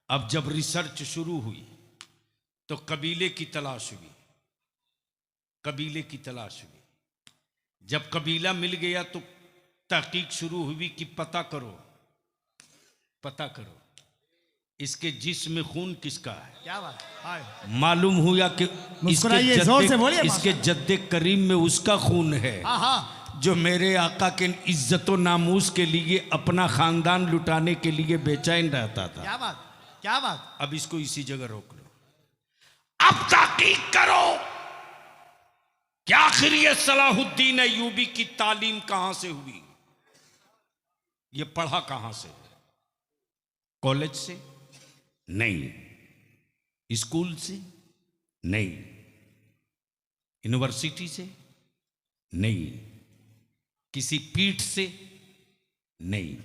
अब जब रिसर्च शुरू हुई तो कबीले की तलाश हुई, कबीले की तलाश हुई। जब कबीला मिल गया तो तहकीक शुरू हुई कि पता करो, पता करो इसके जिस्म में खून किसका है। क्या बात। हाय। मालूम हुआ कि इसके जद्दे करीम में उसका खून है जो मेरे आका के इज्जत व नामूस के लिए अपना खानदान लुटाने के लिए बेचैन रहता था। क्या बात क्या बात। अब इसको इसी जगह रोक लो। अब तहकीक करो कि आखिर ये सलाहुद्दीन अय्यूबी की तालीम कहां से हुई, ये पढ़ा कहां से? कॉलेज से नहीं, स्कूल से नहीं, यूनिवर्सिटी से नहीं, किसी पीठ से नहीं।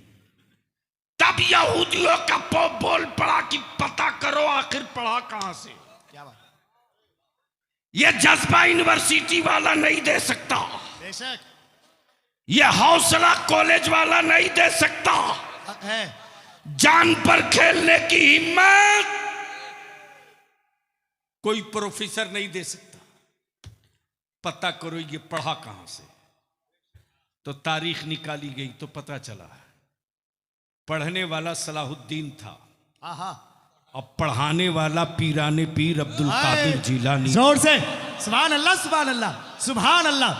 तब यहूदियों का बोल पड़ा कि पता करो आखिर पढ़ा कहां से। क्या बात। ये जज्बा यूनिवर्सिटी वाला नहीं दे सकता, बेशक। ये हौसला कॉलेज वाला नहीं दे सकता, है। जान पर खेलने की हिम्मत कोई प्रोफेसर नहीं दे सकता। पता करो ये पढ़ा कहां से। तो तारीख निकाली गई तो पता चला पढ़ने वाला सलाहुद्दीन था, और पढ़ाने वाला पीराने पीर अब्दुल कादिर जिलानी। जोर से सुभान अल्लाह सुभान अल्लाह सुभान अल्लाह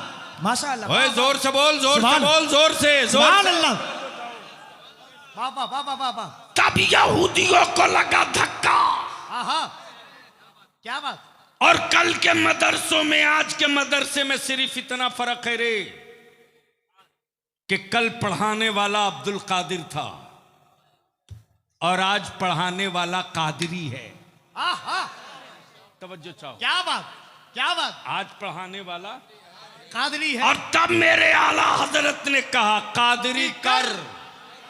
माशाअल्लाह। ओए जोर से बोल, जोर से बोल, जोर से, सुभान अल्लाह। वाह वाह वाह वाह वाह। तब यहूदियों को लगा धक्का। क्या बात। और कल के मदरसों में आज के मदरसे में सिर्फ इतना फर्क है रे कि कल पढ़ाने वाला अब्दुल कादिर था, और आज पढ़ाने वाला कादरी है। आहा, तवज्जो चाहो। क्या बात, क्या बात, आज पढ़ाने वाला कादरी है। और तब मेरे आला हजरत ने कहा कादरी कर।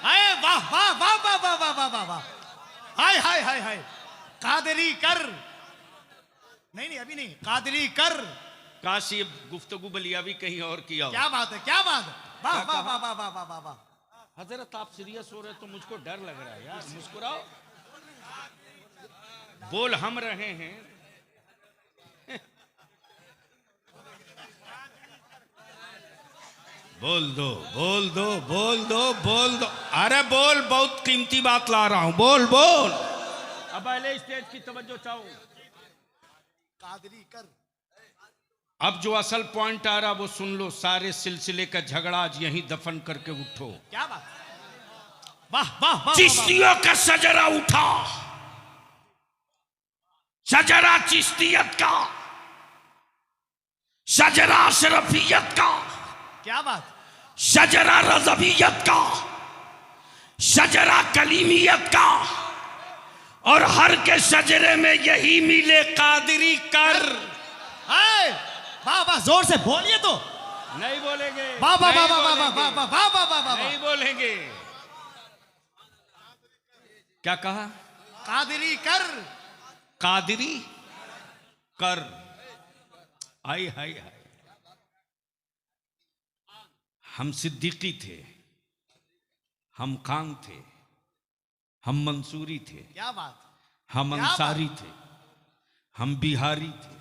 अरे वाह वाह वाह वाह वाह वाह वाह वाह वाह, हाय हाय हाय हाय, कादरी कर। नहीं नहीं अभी नहीं, कादरी कर। काश ये गुफ्तगू बलियावी कहीं और किया हो। क्या बात है, क्या बात है, वाह वाह वाह वाह वाह वाह वाह वाह। हजरत आप सीरियस हो रहे तो मुझको डर लग रहा है यार, मुस्कुराओ। बोल हम रहे हैं। बोल दो बोल दो बोल दो बोल दो, अरे बोल, बहुत कीमती बात ला रहा हूं, बोल बोल। अब पहले स्टेज की तवज्जो चाहो। कादरी कर। अब जो असल पॉइंट आ रहा वो सुन लो। सारे सिलसिले का झगड़ा आज यहीं दफन करके उठो। क्या बात, वाह वाह वाह। चिश्तियों का शजरा उठा, शजरा चिश्तियत का, शजरा अशरफियत का, क्या बात, शजरा रज़वियत का, शजरा कलीमियत का, और हर के शजरे में यही मिले कादरी कर। हाय वाह वाह, जोर से बोलिए तो। नहीं बोलेंगे, वाह वाह वाह नहीं वाह वाह वाह बोलेंगे, वाह वाह वाह वाह वाह। नहीं बोलेंगे। क्या कहा? कादरी कर। कादरी कर। हाय हाय हाय। हम सिद्दीकी थे, हम खान थे, हम मंसूरी थे, क्या बात, हम क्या अंसारी थे, हम बिहारी थे,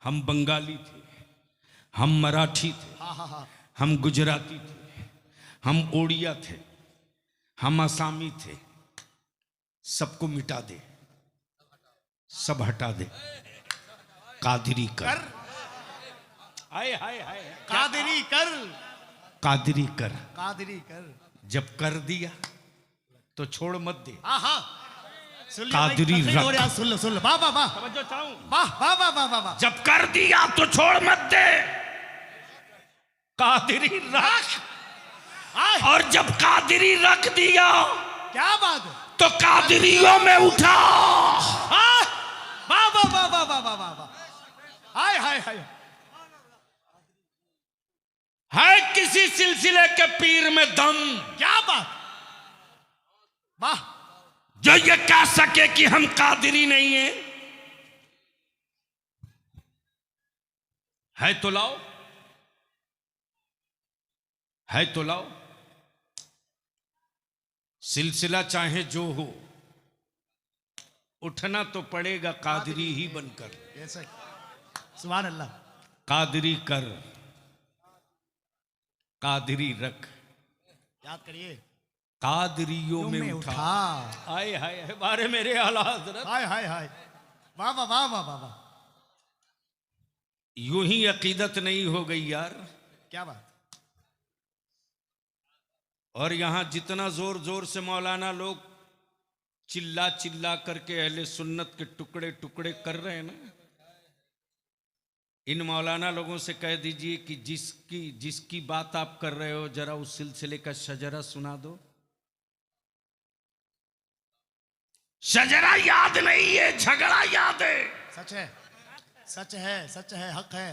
हम बंगाली थे, हम मराठी थे, हाँ हाँ हाँ, हम गुजराती थे, हम ओडिया थे, हम आसामी थे। सबको मिटा दे, सब हटा दे, कादरी कर। हाय हाय हाय, कादरी कर। कादरी कर। कादरी कर। जब कर दिया तो छोड़ मत दे। हाँ हाँ, सुन लो कादरी भाई, रख। हो रहा, सुन लो सुन लो, वाह वाह वाह, समझो चाहूं। वाह वाह वाह वाह वाह वाह। जब कर दिया तो छोड़ मत दे, कादरी रख। हाय, और जब कादरी रख दिया क्या बात है, तो कादरियों में उठा। हाँ, वाह वाह वाह वाह वाह वाह वाह वाह, हाय हाय हाय। है किसी सिलसिले के पीर में दम, क्या बात, वाह, जो ये कह सके कि हम कादरी नहीं हैं? है तो लाओ, है तो लाओ। सिलसिला चाहे जो हो, उठना तो पड़ेगा कादरी ही बनकर। ऐसे, सुभान अल्लाह। कादरी कर, कादरी रख। याद करिए, कादरियों यूं में उठा। हाय हाय हाय, बारे मेरे आला हजरत। हाय हाय हाय, वाह वाह वाह वाह वाह वाह। यूं ही अकीदत नहीं हो गई यार। क्या बात, और यहां जितना जोर जोर से मौलाना लोग चिल्ला चिल्ला करके अहले सुन्नत के टुकड़े टुकड़े कर रहे हैं ना, इन मौलाना लोगों से कह दीजिए कि जिसकी बात आप कर रहे हो जरा उस सिलसिले का शजरा सुना दो। शजरा याद नहीं है, झगड़ा याद है। सच है, सच है, सच है, हक है।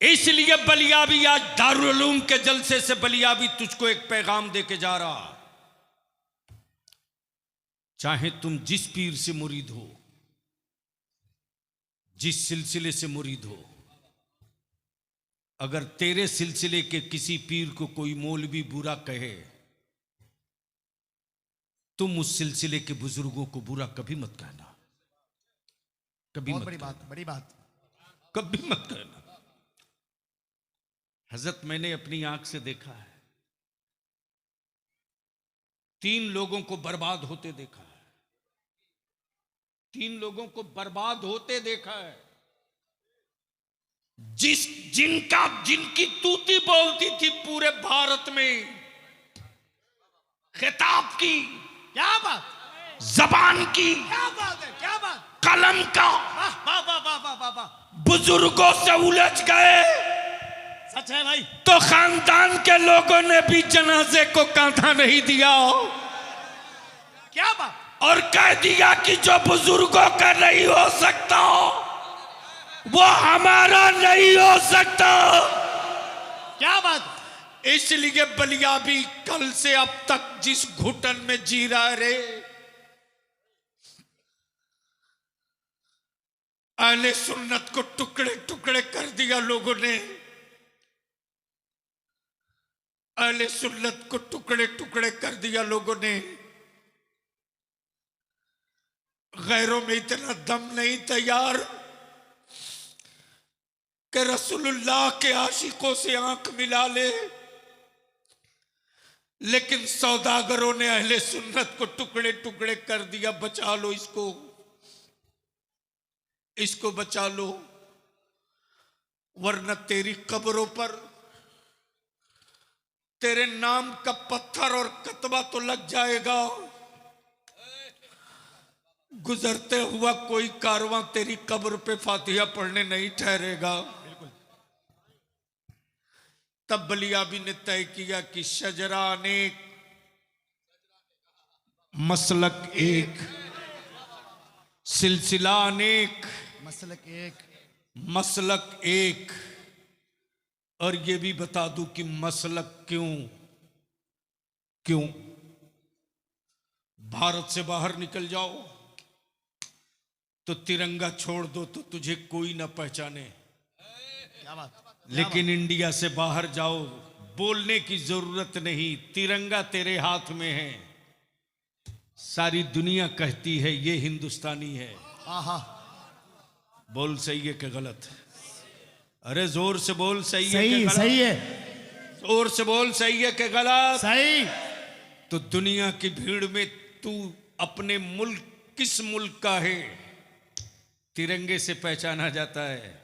इसलिए बलियाबी आज दारुल उलूम के जलसे से बलियाबी तुझको एक पैगाम देके जा रहा। चाहे तुम जिस पीर से मुरीद हो, जिस सिलसिले से मुरीद हो, अगर तेरे सिलसिले के किसी पीर को कोई मौलवी बुरा कहे, तुम उस सिलसिले के बुजुर्गों को बुरा कभी मत कहना, कभी बहुत मत बड़ी कहना, बात, बड़ी बात। कभी मत कहना। हजरत मैंने अपनी आंख से देखा है, 3 लोगों को बर्बाद होते देखा है, 3 लोगों को बर्बाद होते देखा है। जिनकी तूती बोलती थी पूरे भारत में, खिताब की, क्या बात, जबान की, क्या बात है, क्या बात, कलम का, वाह वाह वाह वाह वाह वाह वाह, बुजुर्गों से उलझ गए सच है भाई। तो खानदान के लोगों ने भी जनाजे को कांधा नहीं दिया। क्या बात। और कह दिया कि जो बुजुर्गों का नहीं हो सकता वो हमारा नहीं हो सकता। क्या बात। इसलिए बलिया भी कल से अब तक जिस घुटन में जी रहा है रे, अहले सुन्नत को टुकड़े टुकड़े कर दिया लोगों ने, अहले सुन्नत को टुकड़े टुकड़े कर दिया लोगों ने। गैरों में इतना दम नहीं तैयार कि रसूलुल्लाह के आशिकों से आंख मिला ले, लेकिन सौदागरों ने अहले सुन्नत को टुकड़े टुकड़े कर दिया। बचा लो इसको, इसको बचा लो, वरना तेरी कब्रों पर तेरे नाम का पत्थर और कतबा तो लग जाएगा। गुजरते हुआ कोई कारवां तेरी कब्र पे फातिहा पढ़ने नहीं ठहरेगा। तब बलियाबी ने तय किया कि शजरा अनेक, मसलक एक, सिलसिला अनेक, मसलक एक, मसलक एक। और ये भी बता दूं कि मसलक क्यों क्यों। भारत से बाहर निकल जाओ तो तिरंगा छोड़ दो तो तुझे कोई ना पहचाने, क्या बात। लेकिन इंडिया से बाहर जाओ बोलने की जरूरत नहीं, तिरंगा तेरे हाथ में है, सारी दुनिया कहती है ये हिंदुस्तानी है। आहा, बोल सही है कि गलत? अरे जोर से बोल, सही है सही कि गलत? सही है, जोर से बोल, सही है कि गलत? सही। तो दुनिया की भीड़ में तू अपने मुल्क, किस मुल्क का है, तिरंगे से पहचाना जाता है।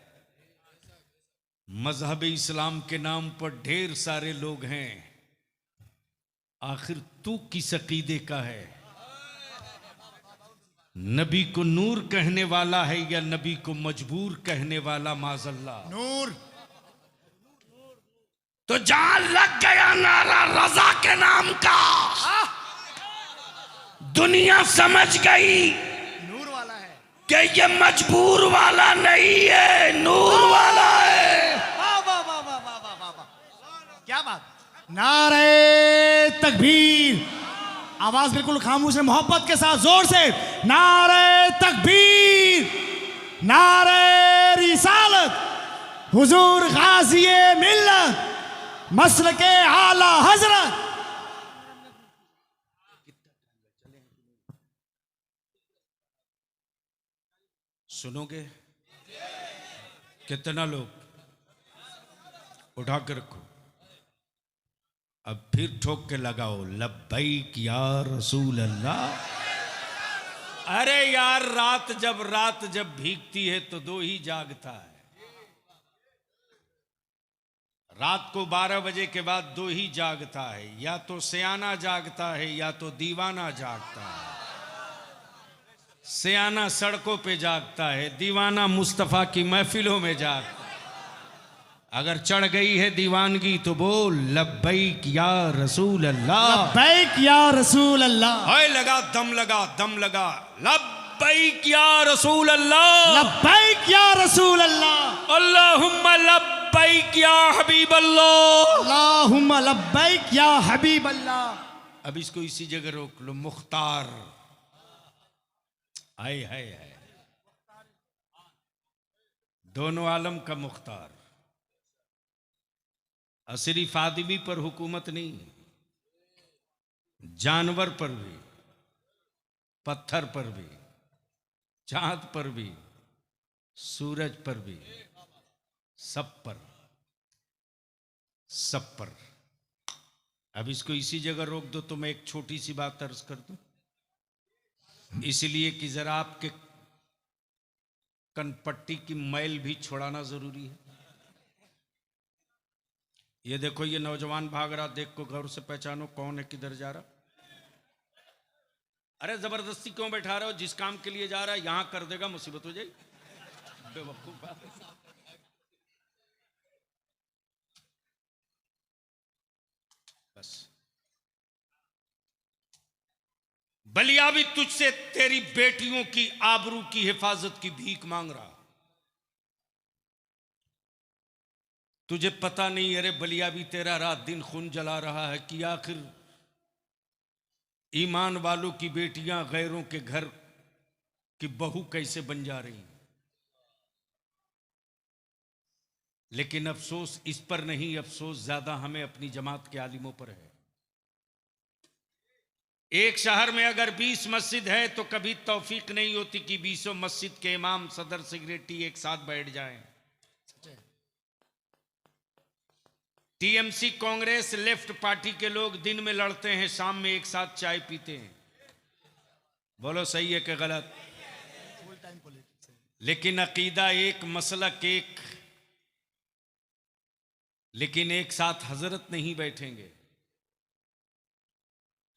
मजहब इस्लाम के नाम पर ढेर सारे लोग हैं, आखिर तू किस अकीदे का है? नबी को नूर कहने वाला है या नबी को मजबूर कहने वाला? माजल्ला नूर। तो जहां लग गया नारा रजा के नाम का, दुनिया समझ गई नूर वाला है, कि ये मजबूर वाला नहीं है, नूर वाला है। वाह वाह वाह वाह वाह वाह वाह वाह, क्या बात। नारे तकबीर, आवाज बिल्कुल खामोश है, मोहब्बत के साथ जोर से नारे तकबीर, नारे रिसालत, हुजूर गाज़िए मिल्लत, मसलके आला हजरत। सुनोगे? कितना लोग? उठा के रखो, अब फिर ठोक के लगाओ, लब्बैक या रसूल अल्लाह। अरे यार, रात जब भीगती है तो दो ही जागता है। रात को 12 बजे के बाद दो ही जागता है, या तो सयाना जागता है या तो दीवाना जागता है। सयाना सड़कों पे जागता है, दीवाना मुस्तफा की महफिलों में जागता है। अगर चढ़ गई है दीवानगी तो बोल लब्बैक या रसूल अल्लाह, लब्बैक या रसूल अल्लाह, हाय लगा, दम लगा, दम लगा, लब्बैक या रसूल अल्लाह, लब्बैक या रसूल अल्लाह, अल्लाहुम्मा लब्बैक या हबीब अल्लाह, अल्लाहुम्मा लब्बैक या हबीब अल्लाह। अब इसको इसी जगह रोक लो, मुख्तार। हाय हाय हाय, दोनों आलम का मुख्तार। सिर्फ आदमी पर हुकूमत नहीं, जानवर पर भी, पत्थर पर भी, चांद पर भी, सूरज पर भी, सब पर, सब पर। अब इसको इसी जगह रोक दो तो मैं एक छोटी सी बात अर्ज कर दूं, इसलिए कि जरा आपके कनपट्टी की मैल भी छुड़ाना जरूरी है। ये देखो, ये नौजवान भाग रहा, देख को गौर से पहचानो कौन है, किधर जा रहा। अरे जबरदस्ती क्यों बैठा रहे हो? जिस काम के लिए जा रहा है यहां कर देगा, मुसीबत हो जाएगी। बेवकूफ बात। बस बलिया भी तुझसे तेरी बेटियों की आबरू की हिफाजत की भीख मांग रहा। तुझे पता नहीं, अरे बलिया भी तेरा रात दिन खून जला रहा है कि आखिर ईमान वालों की बेटियां गैरों के घर की बहू कैसे बन जा रही। लेकिन अफसोस इस पर नहीं, अफसोस ज्यादा हमें अपनी जमात के आलिमों पर है। एक शहर में अगर 20 मस्जिद है तो कभी तौफीक नहीं होती कि 20 मस्जिद के इमाम, सदर, सेक्रेटरी एक साथ बैठ जाएं। टीएमसी, कांग्रेस, लेफ्ट पार्टी के लोग दिन में लड़ते हैं, शाम में एक साथ चाय पीते हैं। बोलो सही है कि गलत? लेकिन अकीदा एक, मसलक एक, लेकिन एक साथ हजरत नहीं बैठेंगे।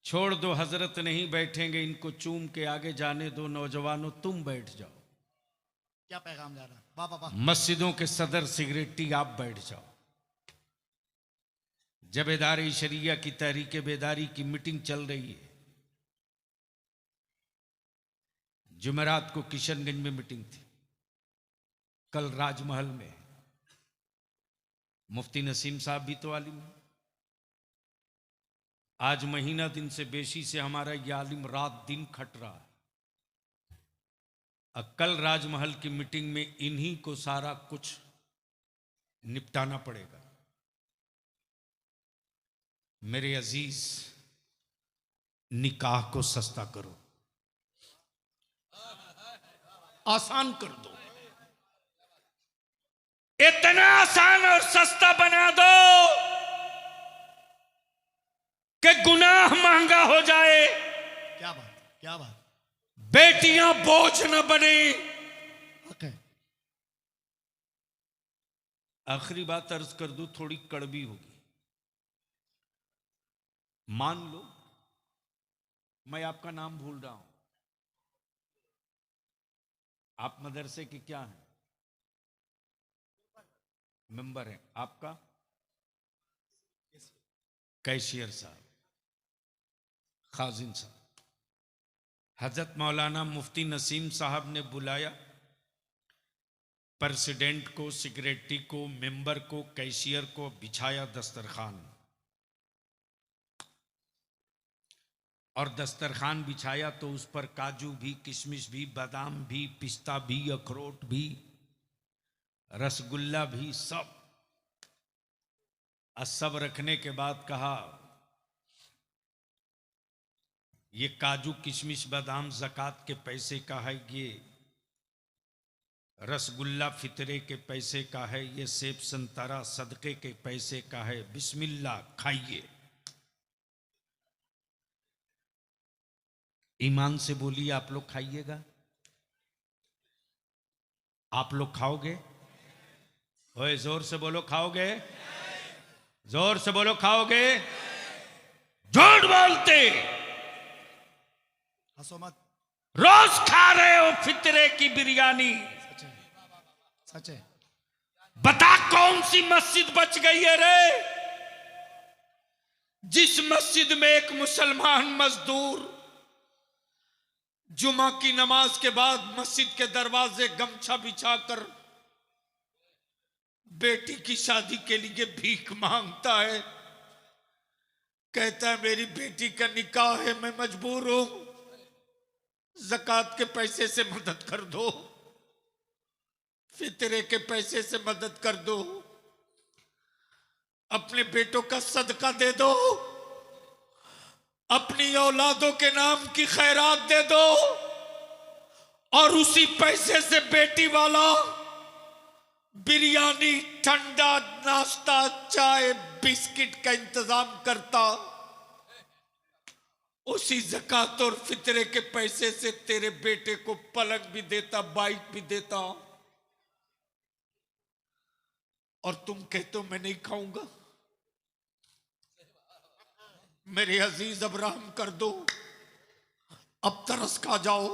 छोड़ दो हजरत नहीं बैठेंगे, इनको चूम के आगे जाने दो। नौजवानों तुम बैठ जाओ। क्या पैगाम जा रहा है? वाह वाह वाह। मस्जिदों के सदर, सेक्रेटरी आप बैठ जाओ। जबेदारी शरिया की तहरीक बेदारी की मीटिंग चल रही है। जुमेरात को किशनगंज में मीटिंग थी, कल राजमहल में। मुफ्ती नसीम साहब भी तो आलिम है। आज महीना दिन से बेशी से हमारा यह आलिम रात दिन खट रहा है। कल राजमहल की मीटिंग में इन्हीं को सारा कुछ निपटाना पड़ेगा। मेरे अजीज, निकाह को सस्ता करो, आसान कर दो। इतना आसान और सस्ता बना दो कि गुनाह महंगा हो जाए। क्या बात, क्या बात। बेटियां बोझ न बने। okay. आखिरी बात अर्ज कर दूं, थोड़ी कड़वी होगी। मान लो मैं आपका नाम भूल रहा हूं, आप मदरसे के क्या हैं? मेंबर हैं। आपका? कैशियर साहब, खाजिन साहब। हजरत मौलाना मुफ्ती नसीम साहब ने बुलाया प्रेसिडेंट को, सेक्रेटरी को, मेंबर को, कैशियर को, बिछाया दस्तरखान। और दस्तरखान बिछाया तो उस पर काजू भी, किशमिश भी, बादाम भी, पिस्ता भी, अखरोट भी, रसगुल्ला भी, सब रखने के बाद कहा, ये काजू, किशमिश, बादाम ज़कात के पैसे का है, ये रसगुल्ला फितरे के पैसे का है, ये सेब संतरा सदके के पैसे का है, बिस्मिल्लाह खाइए। ईमान से बोलिए, आप लोग खाइएगा? आप लोग खाओगे? ओए जोर से बोलो, खाओगे? जोर से बोलो, खाओगे? झूठ बोलते, हंसो मत। रोज खा रहे हो फितरे की बिरयानी। सच है, सच है। बता कौन सी मस्जिद बच गई है रे, जिस मस्जिद में एक मुसलमान मजदूर जुमा की नमाज के बाद मस्जिद के दरवाजे गमछा बिछाकर बेटी की शादी के लिए भीख मांगता है। कहता है मेरी बेटी का निकाह है, मैं मजबूर हूं, ज़कात के पैसे से मदद कर दो, फितरे के पैसे से मदद कर दो, अपने बेटों का सदका दे दो, अपनी औलादों के नाम की खैरात दे दो, और उसी पैसे से बेटी वाला बिरयानी, ठंडा नाश्ता, चाय, बिस्किट का इंतजाम करता। उसी ज़कात और फितरे के पैसे से तेरे बेटे को पलंग भी देता, बाइक भी देता, और तुम कहते हो मैं नहीं खाऊंगा। मेरे अजीज, अब रहम कर दो, अब तरस खा जाओ।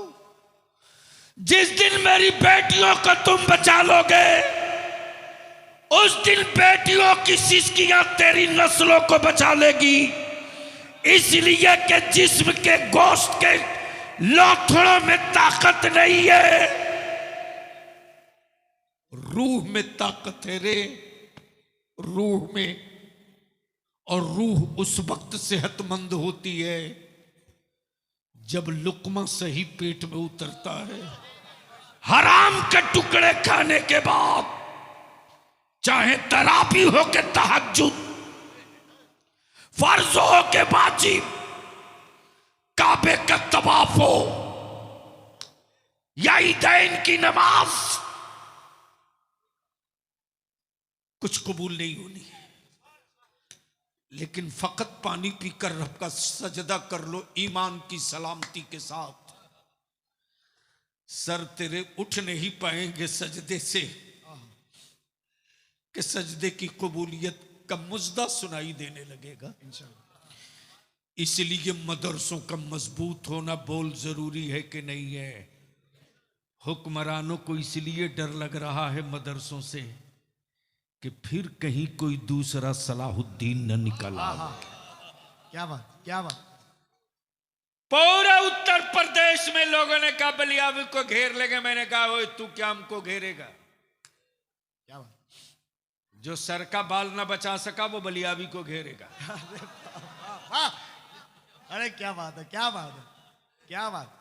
जिस दिन मेरी बेटियों को तुम बचा लोगे, उस दिन बेटियों की सिसकियां तेरी नस्लों को बचा लेगी। इसलिए कि जिस्म के गोश्त के लोथड़ों में ताकत नहीं है, रूह में ताकत है रे, रूह में। और रूह उस वक्त सेहतमंद होती है जब लुकमा सही पेट में उतरता है। हराम के टुकड़े खाने के बाद, चाहे तराबी हो के तहज्जुद, फर्ज हो के वाजिब, काबे का तवाफ हो या ईदैन की नमाज, कुछ कबूल नहीं होनी। लेकिन फकत पानी पीकर रब का सजदा कर लो ईमान की सलामती के साथ, सर तेरे उठ नहीं पाएंगे सजदे से कि सजदे की कबूलियत का मुजदा सुनाई देने लगेगा। इसलिए मदरसों का मजबूत होना बोल जरूरी है कि नहीं है। हुक्मरानों को इसलिए डर लग रहा है मदरसों से कि फिर कहीं कोई दूसरा सलाहुद्दीन न निकल आए। क्या बात, क्या बात। पूरा उत्तर प्रदेश में लोगों ने कहा बलियावी को घेर लेंगे। मैंने कहा ओए तू क्या हमको घेरेगा? क्या बात। जो सर का बाल ना बचा सका वो बलियावी को घेरेगा। अरे क्या बात है, क्या बात है, क्या बात।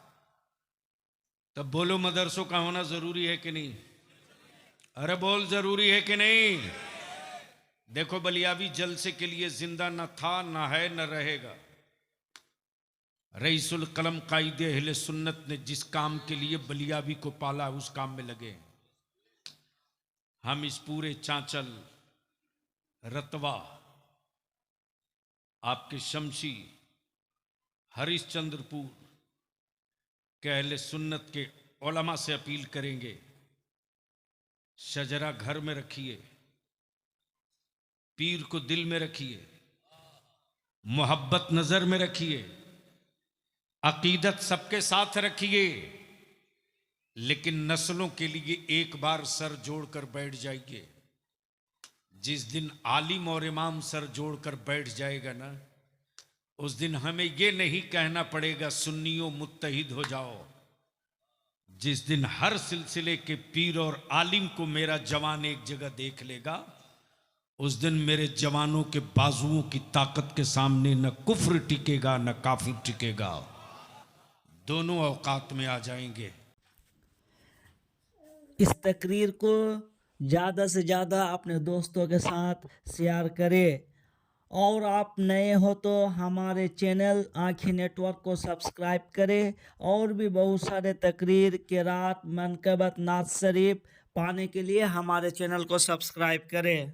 तब बोलो मदरसों का होना जरूरी है कि नहीं? अरे बोल जरूरी है कि नहीं? देखो बलियावी जलसे के लिए जिंदा न था, न है, न रहेगा। रईसुल कलम कायदे अहले सुन्नत ने जिस काम के लिए बलियावी को पाला उस काम में लगे। हम इस पूरे चांचल, रतवा, आपके शमशी, हरिश्चंद्रपुर के अहले सुन्नत के उलमा से अपील करेंगे, शजरा घर में रखिए, पीर को दिल में रखिए, मोहब्बत नजर में रखिए, अकीदत सबके साथ रखिए, लेकिन नस्लों के लिए एक बार सर जोड़कर बैठ जाइए। जिस दिन आलिम और इमाम सर जोड़कर बैठ जाएगा ना, उस दिन हमें यह नहीं कहना पड़ेगा सुन्नियों मुत्तहिद हो जाओ। जिस दिन हर सिलसिले के पीर और आलिम को मेरा जवान एक जगह देख लेगा, उस दिन मेरे जवानों के बाजुओं की ताकत के सामने न कुफ्र टिकेगा न काफिर टिकेगा, दोनों औकात में आ जाएंगे। इस तकरीर को ज़्यादा से ज़्यादा अपने दोस्तों के साथ शेयर करें, और आप नए हो तो हमारे चैनल आँखें नेटवर्क को सब्सक्राइब करें। और भी बहुत सारे तकरीर, किरात, मनकबत, नात शरीफ पाने के लिए हमारे चैनल को सब्सक्राइब करें।